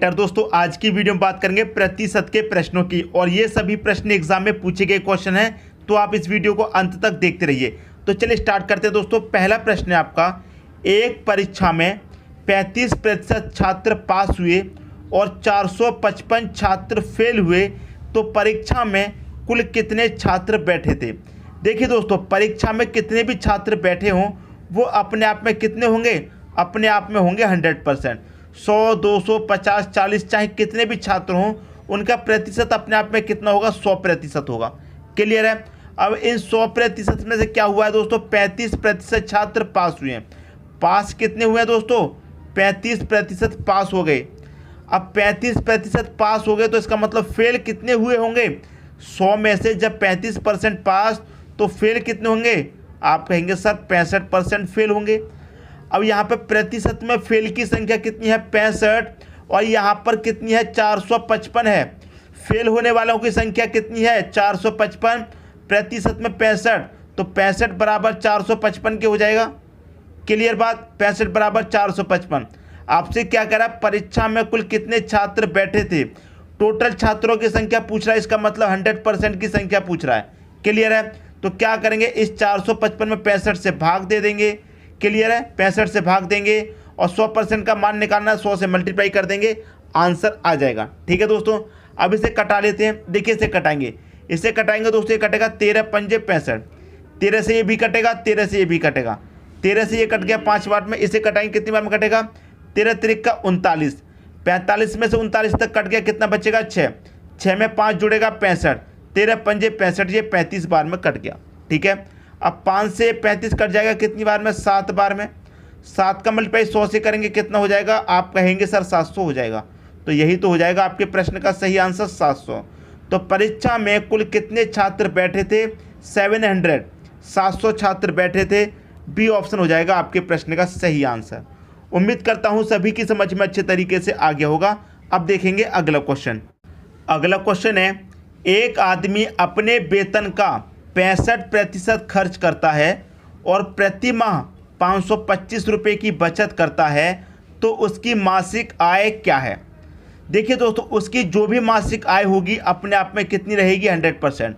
दोस्तों आज की वीडियो में बात करेंगे प्रतिशत के प्रश्नों की और ये सभी प्रश्न एग्जाम में पूछे गए क्वेश्चन हैं, तो आप इस वीडियो को अंत तक देखते रहिए। तो चलिए स्टार्ट करते हैं दोस्तों। पहला प्रश्न है आपका, एक परीक्षा में 35% छात्र पास हुए और 455 छात्र फेल हुए तो परीक्षा में कुल कितने छात्र बैठे थे। देखिए दोस्तों, परीक्षा में कितने भी छात्र बैठे हों वो अपने आप में कितने होंगे, अपने आप में होंगे 100%। 100, 200, 50, 40 चाहे कितने भी छात्र हों उनका प्रतिशत अपने आप में कितना होगा, 100% होगा। क्लियर है। अब इन 100% में से क्या हुआ है दोस्तों, 35% छात्र पास हुए हैं। पास कितने हुए हैं दोस्तों, 35% पास हो गए। अब 35% पास हो गए तो इसका मतलब फेल कितने हुए होंगे, 100 में से जब 35% पास तो फेल कितने होंगे, आप कहेंगे सर 65% फेल होंगे। अब यहाँ पर प्रतिशत में फेल की संख्या कितनी है, 65, और यहाँ पर कितनी है, 455 है। फेल होने वालों की संख्या कितनी है, 455, प्रतिशत में 65, तो 65 बराबर 455 के हो जाएगा। क्लियर बात, 65 बराबर 455। आपसे क्या कह रहा है, परीक्षा में कुल कितने छात्र बैठे थे, टोटल छात्रों की संख्या पूछ रहा है, इसका मतलब 100% की संख्या पूछ रहा है। क्लियर है। तो क्या करेंगे, इस 455 में 65 से भाग दे देंगे। क्लियर है, 65 से भाग देंगे और 100% का मान निकालना है, 100 से मल्टीप्लाई कर देंगे, आंसर आ जाएगा। ठीक है दोस्तों, अब इसे कटा लेते हैं। देखिए इसे कटाएंगे, इसे कटाएंगे दोस्तों, ये कटेगा 13 पंजे 65, 13 से ये भी कटेगा, 13 से ये भी कटेगा, 13 से ये कट गया 5 बार में। इसे कटाएंगे कितनी बार में कटेगा, 13 त्रिक का 39, 45 में से 39 तक कट गया, कितना बचेगा 6, 6 में 5 जुड़ेगा 65, 13 पंजे 65, ये 35 बार में कट गया। ठीक है। अब 5 से 35 कट जाएगा कितनी बार में, 7 बार में। 7 का मल्टीप्लाई 100 से करेंगे कितना हो जाएगा, आप कहेंगे सर 700 हो जाएगा। तो यही तो हो जाएगा आपके प्रश्न का सही आंसर, 700। तो परीक्षा में कुल कितने छात्र बैठे थे, 700, 700 छात्र बैठे थे। बी ऑप्शन हो जाएगा आपके प्रश्न का सही आंसर। उम्मीद करता हूँ सभी की समझ में अच्छे तरीके से आ गया होगा। अब देखेंगे अगला क्वेश्चन। अगला क्वेश्चन है, एक आदमी अपने वेतन का 65% खर्च करता है और प्रति माह 525 रुपये की बचत करता है, तो उसकी मासिक आय क्या है। देखिए दोस्तों, उसकी जो भी मासिक आय होगी अपने आप में कितनी रहेगी, 100%।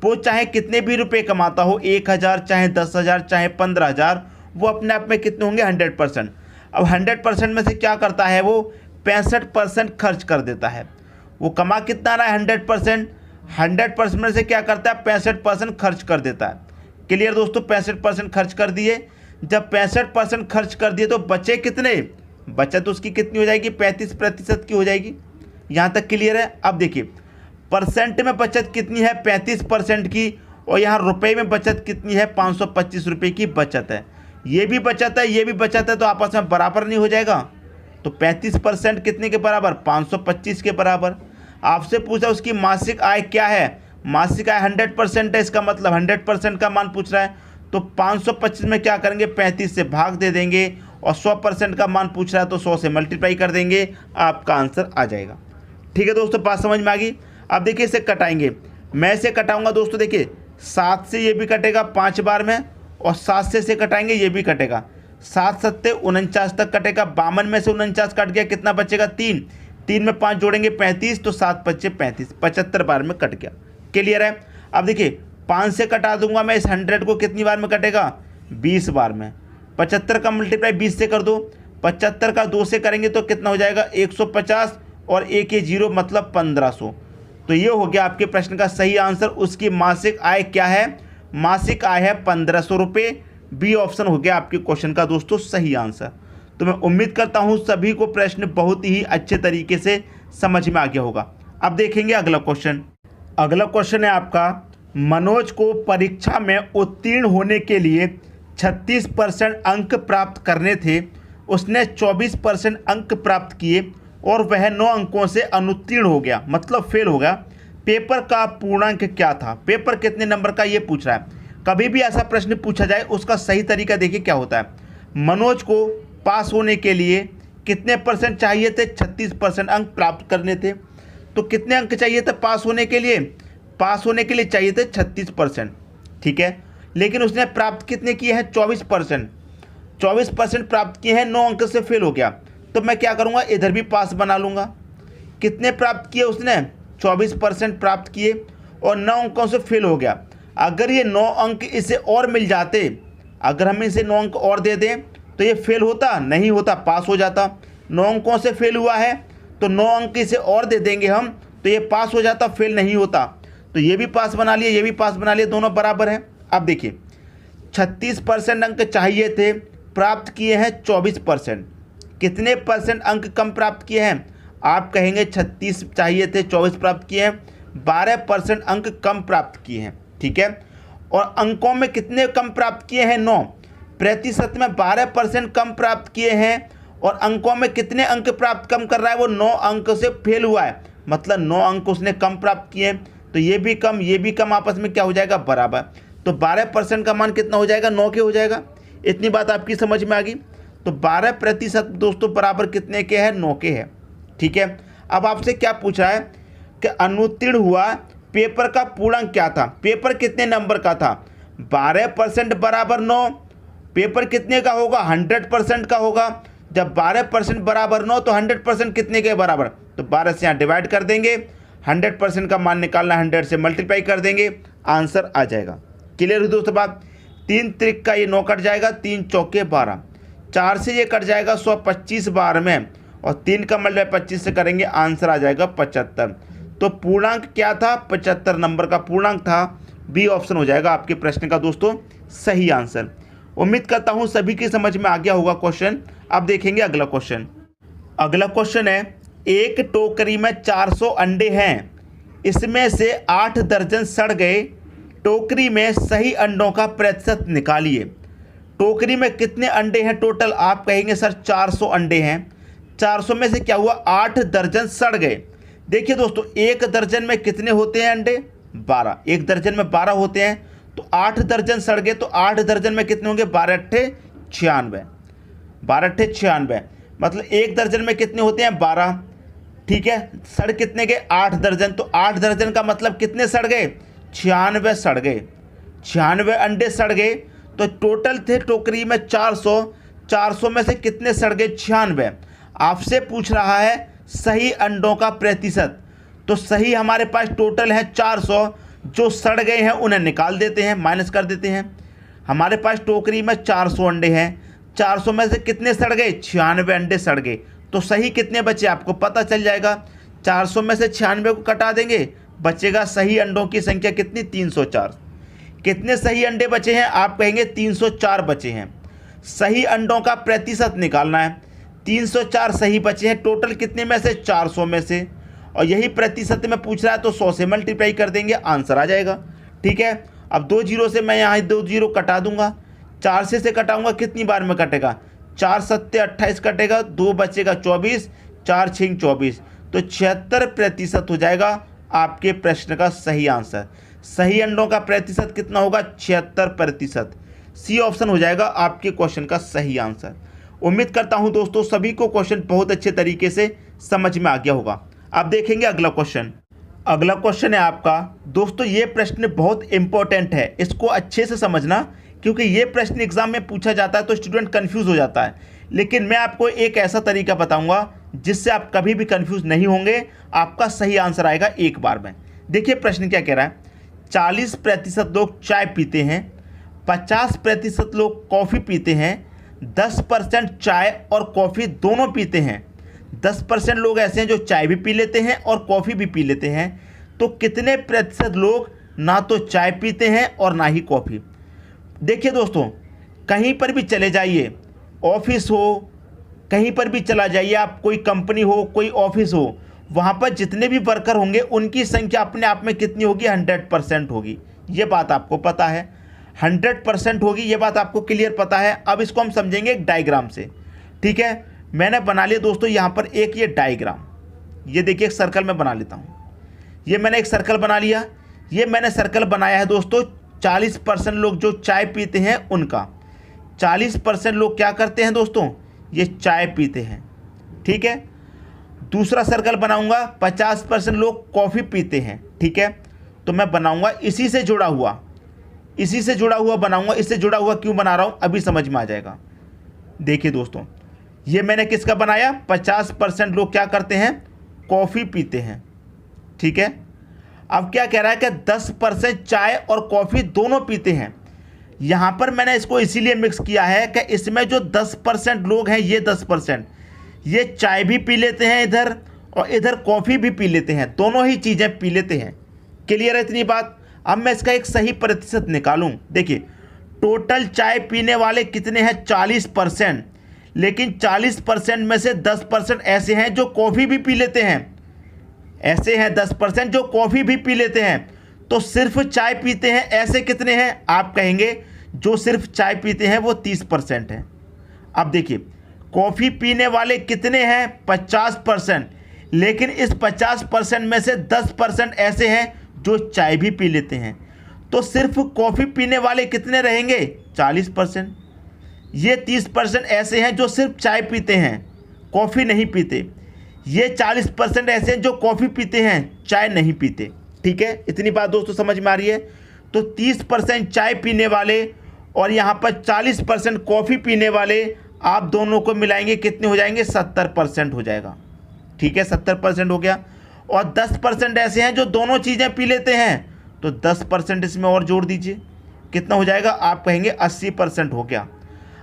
वो चाहे कितने भी रुपए कमाता हो, 1000 चाहे 10,000 चाहे 15,000, वो अपने आप में कितने होंगे, 100%। अब 100% में से क्या करता है, वो 65% खर्च कर देता है। वो कमा कितना रहा है, 100% में से क्या करता है, 65% खर्च कर देता है। क्लियर दोस्तों, 65% खर्च कर दिए। जब 65% खर्च कर दिए तो बचे कितने, बचत उसकी कितनी हो जाएगी, 35% की हो जाएगी। यहाँ तक क्लियर है। अब देखिए परसेंट में बचत कितनी है, 35% की, और यहाँ रुपए में बचत कितनी है, 525 रुपये की बचत है। ये भी बचत है, ये भी बचत है, तो आपस में बराबर नहीं हो जाएगा। तो 35% कितने के बराबर, 525 के बराबर। आपसे पूछा उसकी मासिक आय क्या है, मासिक आय 100% है, इसका मतलब 100% का मान पूछ रहा है। तो 525 में क्या करेंगे, 35 से भाग दे देंगे, और 100% का मान पूछ रहा है तो 100 से मल्टीप्लाई कर देंगे, आपका आंसर आ जाएगा। ठीक है दोस्तों, बात समझ में आ गई। अब देखिए इसे कटाएंगे, मैं इसे कटाऊंगा दोस्तों। देखिए 7 से ये भी कटेगा 5 बार में, और 7 से इसे कटाएंगे, ये भी कटेगा। 7 सत्ते 49 तक कटेगा, 52 में से 49 कट गया, कितना बचेगा, 3, 3 में 5 जोड़ेंगे 35, तो 7 पच्चे 35, 75 बार में कट गया। क्लियर है। अब देखिए 5 से कटा दूंगा मैं, इस 100 को कितनी बार में कटेगा, 20 बार में। 75 का मल्टीप्लाई 20 से कर दो, 75 का 2 से करेंगे तो कितना हो जाएगा, 150, और एक ये 0 मतलब 1500। तो ये हो गया आपके प्रश्न का सही आंसर। उसकी मासिक आय क्या है, मासिक आय है 1500 रुपये। बी ऑप्शन हो गया आपके क्वेश्चन का दोस्तों सही आंसर। तो मैं उम्मीद करता हूँ सभी को प्रश्न बहुत ही अच्छे तरीके से समझ में आ गया होगा। अब देखेंगे अगला क्वेश्चन। अगला क्वेश्चन है आपका, मनोज को परीक्षा में उत्तीर्ण होने के लिए 36% अंक प्राप्त करने थे। उसने 24% अंक प्राप्त किए और वह 9 अंकों से अनुत्तीर्ण हो गया, मतलब फेल हो गया। पेपर का पूर्णांक क्या था, पेपर कितने नंबर का, ये पूछ रहा है। कभी भी ऐसा प्रश्न पूछा जाए उसका सही तरीका देखिए क्या होता है। मनोज को पास होने के लिए कितने परसेंट चाहिए थे, 36% अंक प्राप्त करने थे। तो कितने अंक चाहिए थे पास होने के लिए, पास होने के लिए चाहिए थे 36%। ठीक है, लेकिन उसने प्राप्त कितने किए हैं, 24%। 24% प्राप्त किए हैं, 9 अंक से फेल हो गया। तो मैं क्या करूँगा, इधर भी पास बना लूँगा। कितने प्राप्त किए उसने, 24% प्राप्त किए और 9 अंकों से फेल हो गया। अगर ये 9 अंक इसे और मिल जाते, अगर हम इसे 9 अंक और दे दें तो ये फेल होता, नहीं होता, पास हो जाता। 9 अंकों से फेल हुआ है तो 9 अंक इसे और दे देंगे हम तो ये पास हो जाता, फेल नहीं होता। तो ये भी पास बना लिए, ये भी पास बना लिए, दोनों बराबर हैं। अब देखिए 36% अंक चाहिए थे, प्राप्त किए हैं 24%। कितने परसेंट अंक कम प्राप्त किए हैं, आप कहेंगे 36 चाहिए थे 24 प्राप्त किए हैं, 12% अंक कम प्राप्त किए हैं। ठीक है, और अंकों में कितने कम प्राप्त किए हैं, 9। प्रतिशत में 12% कम प्राप्त किए हैं और अंकों में कितने अंक प्राप्त कम कर रहा है, वो 9 अंक से फेल हुआ है, मतलब 9 अंक उसने कम प्राप्त किए हैं। तो ये भी कम, ये भी कम, आपस में क्या हो जाएगा, बराबर। तो 12% का मान कितना हो जाएगा, 9 के हो जाएगा। इतनी बात आपकी समझ में आ गई। तो 12% दोस्तों बराबर कितने के है, 9 के है। ठीक है, अब आपसे क्या पूछा है कि अनुत्तीर्ण हुआ पेपर का पूर्णांक क्या था, पेपर कितने नंबर का था, 12% बराबर 9, पेपर कितने का होगा, 100% का होगा। जब 12% बराबर 9 तो 100% कितने के बराबर, तो 12 से यहाँ डिवाइड कर देंगे, 100% का मान निकालना, 100 से मल्टीप्लाई कर देंगे, आंसर आ जाएगा। क्लियर हुई दोस्तों बात। 3 त्रिक का ये 9 कट जाएगा, 3 चौके 12, 4 से ये कट जाएगा 125 बार में, और 3 का मल्टीप्लाई 25 से करेंगे, आंसर आ जाएगा 75। तो पूर्णांक क्या था, 75 नंबर का पूर्णांक था। बी ऑप्शन हो जाएगा आपके प्रश्न का दोस्तों सही आंसर। उम्मीद करता हूँ सभी की समझ में आ गया होगा क्वेश्चन। अब देखेंगे अगला क्वेश्चन। अगला क्वेश्चन है, एक टोकरी में 400 अंडे हैं, इसमें से 8 दर्जन सड़ गए, टोकरी में सही अंडों का प्रतिशत निकालिए। टोकरी में कितने अंडे हैं टोटल, आप कहेंगे सर 400 अंडे हैं, 400 में से क्या हुआ, 8 दर्जन सड़ गए। देखिए दोस्तों, एक दर्जन में कितने होते हैं अंडे, 12, एक दर्जन में 12 होते हैं, तो 8 दर्जन सड़ गए, तो 8 दर्जन में कितने होंगे, 12 अट्ठे 96, 12 अट्ठे 96, मतलब एक दर्जन में कितने होते हैं, 12। ठीक है, सड़ कितने गए, 8 दर्जन, तो 8 दर्जन का मतलब कितने सड़ गए, 96 सड़ गए, 96 अंडे सड़ गए। तो टोटल थे टोकरी में 400, 400 में से कितने सड़ गए, 96। आपसे पूछ रहा है सही अंडों का प्रतिशत, तो सही हमारे पास टोटल है 400, जो सड़ गए हैं उन्हें निकाल देते हैं, माइनस कर देते हैं। हमारे पास टोकरी में 400 अंडे हैं, 400 में से कितने सड़ गए, 96 अंडे सड़ गए, तो सही कितने बचे आपको पता चल जाएगा। 400 में से 96 को कटा देंगे, बचेगा सही अंडों की संख्या कितनी, 304। कितने सही अंडे बचे हैं, आप कहेंगे 304 बचे हैं। सही अंडों का प्रतिशत निकालना है, 304 सही बचे हैं, टोटल कितने में से, 400 में से, और यही प्रतिशत में पूछ रहा है तो 100 से मल्टीप्लाई कर देंगे, आंसर आ जाएगा। ठीक है, अब 2 जीरो से मैं यहाँ 2 जीरो कटा दूंगा, 4 से कटाऊंगा, कितनी बार में कटेगा, 4 सत्ते 28 कटेगा, 2 बचेगा 24, 4 छिंग 24, तो 76% हो जाएगा आपके प्रश्न का सही आंसर। सही अंडों का प्रतिशत कितना होगा, 76%। सी ऑप्शन हो जाएगा आपके क्वेश्चन का सही आंसर। उम्मीद करता हूं दोस्तों सभी को क्वेश्चन बहुत अच्छे तरीके से समझ में आ गया होगा। अब देखेंगे अगला क्वेश्चन। अगला क्वेश्चन है आपका दोस्तों, ये प्रश्न बहुत इंपॉर्टेंट है, इसको अच्छे से समझना, क्योंकि ये प्रश्न एग्जाम में पूछा जाता है तो स्टूडेंट कंफ्यूज हो जाता है। लेकिन मैं आपको एक ऐसा तरीका बताऊंगा जिससे आप कभी भी कंफ्यूज नहीं होंगे, आपका सही आंसर आएगा एक बार में। देखिए प्रश्न क्या कह रहा है, 40% लोग चाय पीते हैं, 50% लोग कॉफ़ी पीते हैं, 10% चाय और कॉफ़ी दोनों पीते हैं। 10% लोग ऐसे हैं जो चाय भी पी लेते हैं और कॉफ़ी भी पी लेते हैं, तो कितने प्रतिशत लोग ना तो चाय पीते हैं और ना ही कॉफ़ी। देखिए दोस्तों, कहीं पर भी चले जाइए, ऑफिस हो, कहीं पर भी चला जाइए आप, कोई कंपनी हो, कोई ऑफिस हो, वहाँ पर जितने भी वर्कर होंगे उनकी संख्या अपने आप में कितनी होगी, 100% होगी। ये बात आपको पता है, 100% होगी, ये बात आपको क्लियर पता है। अब इसको हम समझेंगे एक डायग्राम से। ठीक है, मैंने बना लिया दोस्तों यहाँ पर एक ये डायग्राम, ये देखिए एक सर्कल में बना लेता हूँ। ये मैंने एक सर्कल बना लिया, ये मैंने सर्कल बनाया है दोस्तों 40% लोग जो चाय पीते हैं उनका। 40% लोग क्या करते हैं दोस्तों, ये चाय पीते हैं। ठीक है, दूसरा सर्कल बनाऊंगा 50% लोग कॉफ़ी पीते हैं। ठीक है, तो मैं बनाऊंगा इसी से जुड़ा हुआ, इसी से जुड़ा हुआ बनाऊंगा। इससे जुड़ा हुआ क्यों बना रहा हूं अभी समझ में आ जाएगा। देखिए दोस्तों, ये मैंने किसका बनाया, 50% लोग क्या करते हैं, कॉफ़ी पीते हैं। ठीक है, अब क्या कह रहा है कि 10% चाय और कॉफ़ी दोनों पीते हैं। यहाँ पर मैंने इसको इसीलिए मिक्स किया है कि इसमें जो 10% लोग हैं, ये 10% ये चाय भी पी लेते हैं इधर, और इधर कॉफ़ी भी पी लेते हैं, दोनों ही चीज़ें पी लेते हैं। क्लियर है इतनी बात? अब मैं इसका एक सही प्रतिशत निकालूं। देखिए, टोटल चाय पीने वाले कितने हैं? 40%। लेकिन 40% में से 10% ऐसे हैं जो कॉफ़ी भी पी लेते हैं। ऐसे हैं 10% जो कॉफ़ी भी पी लेते हैं। तो सिर्फ चाय पीते हैं ऐसे कितने हैं? आप कहेंगे जो सिर्फ चाय पीते हैं वो 30% हैं। अब देखिए, कॉफ़ी पीने वाले कितने हैं? 50%। लेकिन इस 50% में से 10% ऐसे हैं जो चाय भी पी लेते हैं। तो सिर्फ कॉफ़ी पीने वाले कितने रहेंगे? 40%। ये 30% ऐसे हैं जो सिर्फ चाय पीते हैं, कॉफ़ी नहीं पीते। ये 40% ऐसे हैं जो कॉफ़ी पीते हैं, चाय नहीं पीते। ठीक है, इतनी बात दोस्तों समझ में आ रही है? तो 30% चाय पीने वाले और यहाँ पर 40% कॉफ़ी पीने वाले, आप दोनों को मिलाएंगे कितने हो जाएंगे? 70% हो जाएगा। ठीक है, 70% हो गया। और 10% ऐसे हैं जो दोनों चीज़ें पी लेते हैं, तो 10% इसमें और जोड़ दीजिए, कितना हो जाएगा? आप कहेंगे 80% हो गया।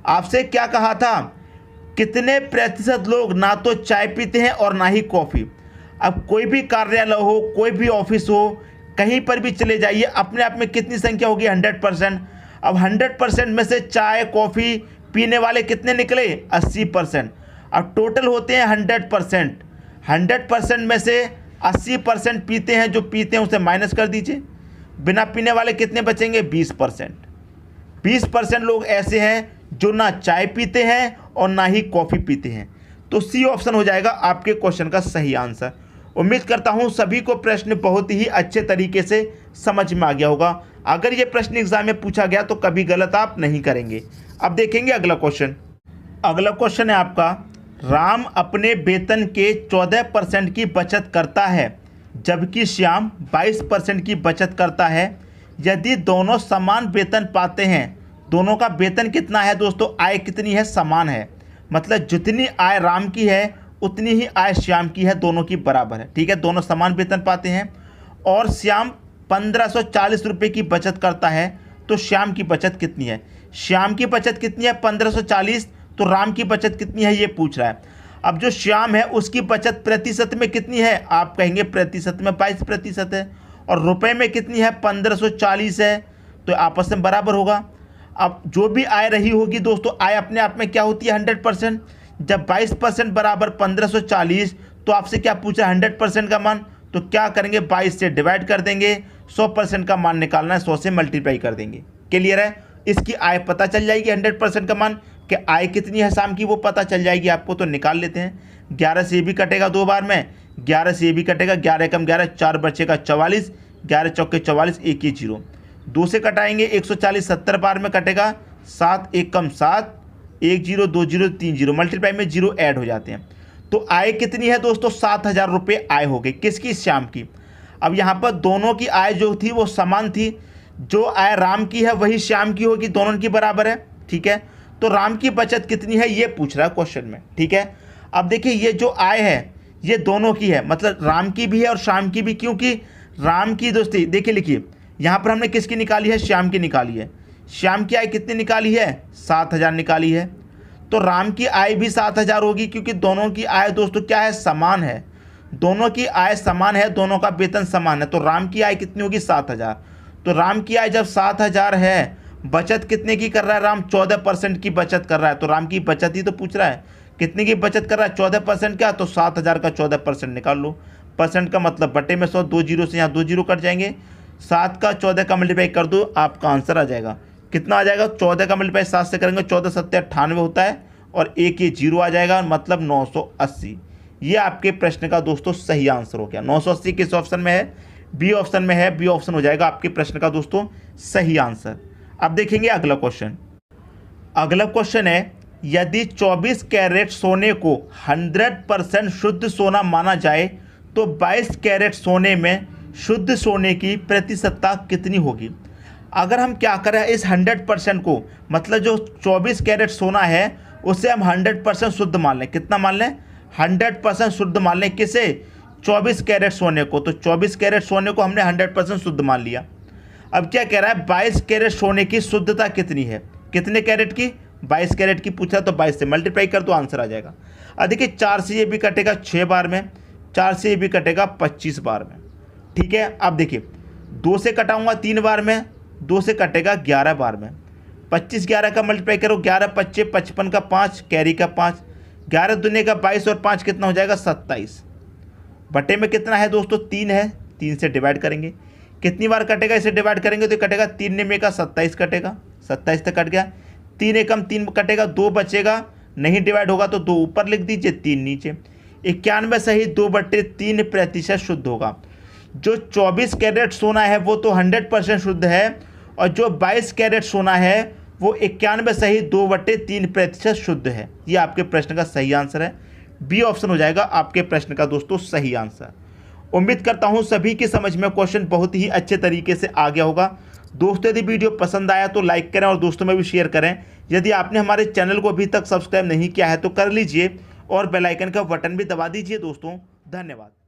आपसे क्या कहा था? कितने प्रतिशत लोग ना तो चाय पीते हैं और ना ही कॉफ़ी। अब कोई भी कार्यालय हो, कोई भी ऑफिस हो, कहीं पर भी चले जाइए, अपने आप में कितनी संख्या होगी? 100%। अब 100% में से चाय कॉफ़ी पीने वाले कितने निकले? 80%। अब टोटल होते हैं 100%। 100% में से 80% पीते हैं, जो पीते हैं उसे माइनस कर दीजिए, बिना पीने वाले कितने बचेंगे? 20%। 20% लोग ऐसे हैं जो ना चाय पीते हैं और ना ही कॉफ़ी पीते हैं। तो सी ऑप्शन हो जाएगा आपके क्वेश्चन का सही आंसर। उम्मीद करता हूं सभी को प्रश्न बहुत ही अच्छे तरीके से समझ में आ गया होगा। अगर ये प्रश्न एग्जाम में पूछा गया तो कभी गलत आप नहीं करेंगे। अब देखेंगे अगला क्वेश्चन। अगला क्वेश्चन है आपका, राम अपने वेतन के 14% की बचत करता है जबकि श्याम 22% की बचत करता है। यदि दोनों समान वेतन पाते हैं, दोनों का वेतन कितना है दोस्तों? आय कितनी है? समान है। मतलब जितनी आय राम की है उतनी ही आय श्याम की है, दोनों की बराबर है। ठीक है, दोनों समान वेतन पाते हैं और श्याम 1540 रुपये की बचत करता है। तो श्याम की बचत कितनी है? श्याम की बचत कितनी है? 1540। तो राम की बचत कितनी है ये पूछ रहा है। अब जो श्याम है उसकी बचत प्रतिशत में कितनी है? आप कहेंगे प्रतिशत में 22% है, और रुपए में कितनी है? 1540 है। तो आपस में बराबर होगा। अब जो भी आय रही होगी दोस्तों, आय अपने आप में क्या होती है? 100%। जब 22% बराबर 1540, तो आपसे क्या पूछा? 100% का मान। तो क्या करेंगे? 22 से डिवाइड कर देंगे। 100% का मान निकालना है, 100 से मल्टीप्लाई कर देंगे। क्लियर है? इसकी आय पता चल जाएगी, 100% का मान कि आय कितनी है शाम की वो पता चल जाएगी आपको। तो निकाल लेते हैं। 11 से ये भी कटेगा 2 बार में, 11 से ये भी कटेगा, 11 कम 11 4 बचेगा 44, 11 चौके 44, 1 ये 0, 2 से कटाएंगे 140 70 बार में कटेगा, 7 1 कम 7, 1 0 2 0 3 0, मल्टीप्लाई में 0 ऐड हो जाते हैं। तो आय कितनी है दोस्तों? 7000 रुपये आय हो गई। किसकी? श्याम की। अब यहाँ पर दोनों की आय जो थी वो समान थी। जो आय राम की है वही श्याम की होगी, दोनों की बराबर है। ठीक है, तो राम की बचत कितनी है ये पूछ रहा है क्वेश्चन में। ठीक है, अब देखिए ये जो आय है ये दोनों की है, मतलब राम की भी है और श्याम की भी, क्योंकि राम की दोस्ती देखिए लिखिए, यहाँ पर हमने किसकी निकाली है? श्याम की निकाली है। श्याम की आय कितनी निकाली है? 7000 निकाली है। तो राम की आय भी 7000 होगी, क्योंकि दोनों की आय दोस्तों क्या है? समान है। दोनों की आय समान है, दोनों का वेतन समान है। तो राम की आय कितनी होगी? 7000। तो राम की आय जब 7000 है, बचत कितने की कर रहा है राम? 14% की बचत कर रहा है। तो राम की बचत ही तो पूछ रहा है, कितने की बचत कर रहा है? 14% क्या? तो 7000 का 14% निकाल लो। परसेंट का मतलब बटे में 100, 2 जीरो से यहाँ 2 जीरो कट जाएंगे, 7 का 14 का मल्टीप्लाई कर दो, आपका आंसर आ जाएगा। कितना आ जाएगा? 14 का मल्टीप्लाई 7 से करेंगे, 14 7 98 होता है, और 1 ये 0 आ जाएगा, मतलब 980। ये आपके प्रश्न का दोस्तों सही आंसर हो गया। 980 किस ऑप्शन में है? बी ऑप्शन में है। बी ऑप्शन हो जाएगा आपके प्रश्न का दोस्तों सही आंसर। अब देखेंगे अगला क्वेश्चन। अगला क्वेश्चन है, यदि 24 कैरेट सोने को 100% शुद्ध सोना माना जाए तो 22 कैरेट सोने में शुद्ध सोने की प्रतिशतता कितनी होगी? अगर हम क्या करें, इस 100% को, मतलब जो 24 कैरेट सोना है उसे हम 100% शुद्ध मान लें। कितना मान लें? 100% शुद्ध मान लें। किसे? 24 कैरेट सोने को, तो 24 कैरेट सोने को हमने 100% शुद्ध मान लिया। अब क्या कह रहा है, 22 कैरेट सोने की शुद्धता कितनी है, कितने कैरेट की, 22 कैरेट की पूछा, तो 22 से मल्टीप्लाई कर दो, आंसर आ जाएगा। अब देखिए 4 से ये भी कटेगा 6 बार में, 4 से ये भी कटेगा 25 बार में, ठीक है। अब देखिए 2 से कटाऊंगा 3 बार में, 2 से कटेगा 11 बार में, 25 11 का मल्टीप्लाई करो, 11 25 55 का 5 कैरी का 5, 11 दूनी का 22 और 5 कितना हो जाएगा 27, बटे में कितना है दोस्तों 3 है, 3 से डिवाइड करेंगे, कितनी बार कटेगा इसे डिवाइड करेंगे तो कटेगा 3 में का 27 कटेगा, 27 तक कट गया, 3 एकम 3 कटेगा, 2 बचेगा, नहीं डिवाइड होगा तो 2 ऊपर लिख दीजिए 3 नीचे। 91 सही 2/3% शुद्ध होगा। जो 24 कैरेट सोना है वो तो 100% शुद्ध है, और जो 22 कैरेट सोना है वो 91 सही 2/3% शुद्ध है। ये आपके प्रश्न का सही आंसर है, बी ऑप्शन हो जाएगा आपके प्रश्न का दोस्तों सही आंसर। उम्मीद करता हूँ सभी की समझ में क्वेश्चन बहुत ही अच्छे तरीके से आ गया होगा। दोस्तों यदि वीडियो पसंद आया तो लाइक करें और दोस्तों में भी शेयर करें। यदि आपने हमारे चैनल को अभी तक सब्सक्राइब नहीं किया है तो कर लीजिए और बेल आइकन का बटन भी दबा दीजिए दोस्तों। धन्यवाद।